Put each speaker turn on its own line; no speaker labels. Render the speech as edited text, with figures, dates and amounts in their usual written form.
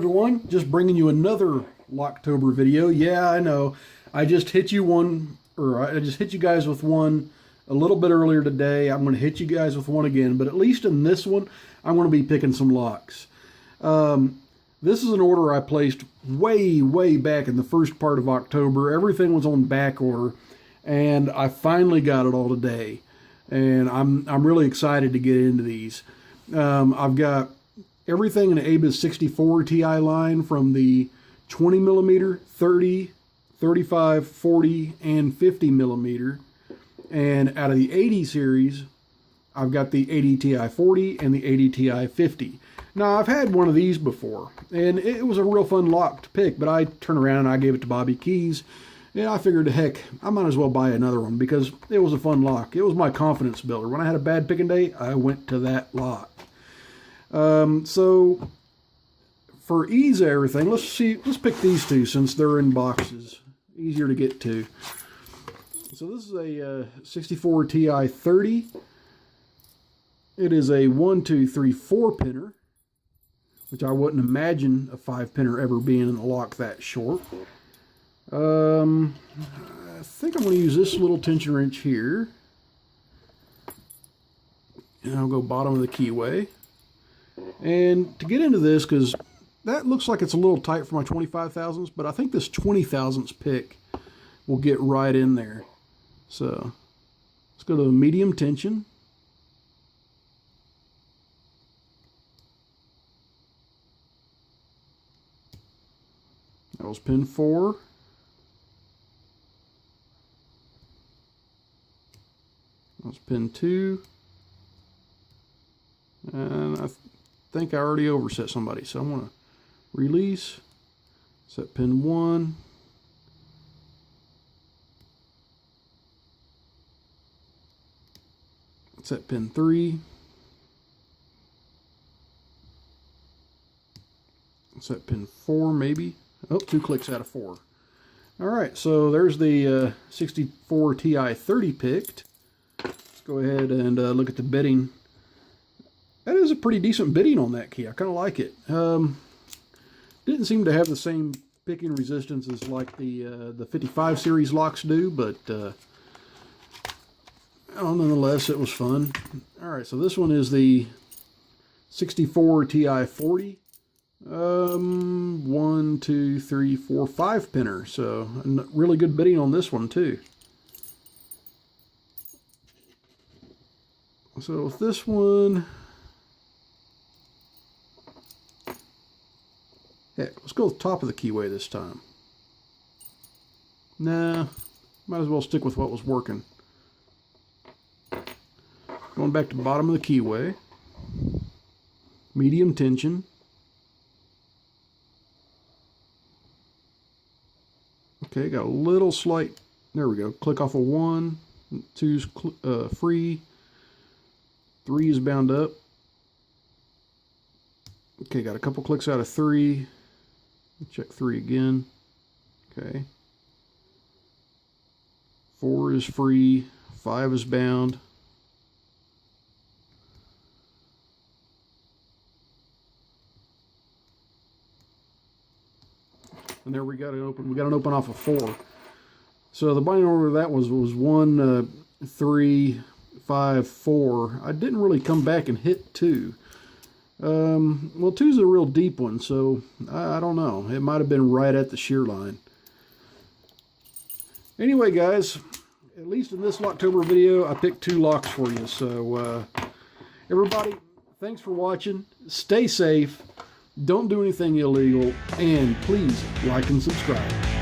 everyone, just bringing you another Locktober video. Yeah, I know, I just hit you guys with one a little bit earlier today. I'm going to hit you guys with one again, but at least in this one, I'm going to be picking some locks. This is an order I placed way back in the first part of October. Everything was on back order, and I finally got it all today. And I'm really excited to get into these. I've got everything in the spp'd 64 Ti line, from the 20 millimeter, 30, 35, 40, and 50 millimeter. And out of the 80 series, I've got the 80 Ti 40 and the 80 Ti 50. Now, I've had one of these before, and it was a real fun lock to pick, but I turned around and I gave it to Bobby Keys, and I figured, heck, I might as well buy another one because it was a fun lock. It was my confidence builder. When I had a bad picking day, I went to that lock. So for ease of everything, let's pick these two since they're in boxes, easier to get to. So this is a 64 Ti 30. It is a 1, 2, 3, 4 pinner, which I wouldn't imagine a 5 pinner ever being in a lock that short. I think I'm going to use this little tension wrench here, and I'll go bottom of the keyway. And to get into this, because that looks like it's a little tight for my 25 thousandths, but I think this 20 thousandths pick will get right in there. So let's go to the medium tension. That was pin 4. That was pin 2. And I think I already overset somebody, so I'm going to release, set pin 1. Set pin 3. Set pin 4 maybe. Oh, 2 clicks out of 4. Alright, so there's the 64 Ti 30 picked. Let's go ahead and look at the bitting. That is a pretty decent bitting on that key. I kind of like it. Didn't seem to have the same picking resistance as like the 55 series locks do, but nonetheless, it was fun. Alright, so this one is the 64 Ti 40. 1, 2, 3, 4, 5 pinner. So really good bitting on this one too. So with this one, heck, let's go with the top of the keyway this time. Nah, might as well stick with what was working. Going back to the bottom of the keyway. Medium tension. Okay, got a little slight, there we go, click off of 1, 2's free, 3 is bound up. Okay, got a couple clicks out of 3, check 3 again, okay. 4 is free, 5 is bound. And there we got it open. We got it open off of 4. So the binding order of that was 1, 3, 5, 4. I didn't really come back and hit 2. Well, 2's a real deep one, so I don't know. It might have been right at the shear line. Anyway, guys, at least in this Locktober video, I picked 2 locks for you. So everybody, thanks for watching. Stay safe. Don't do anything illegal, and please like and subscribe.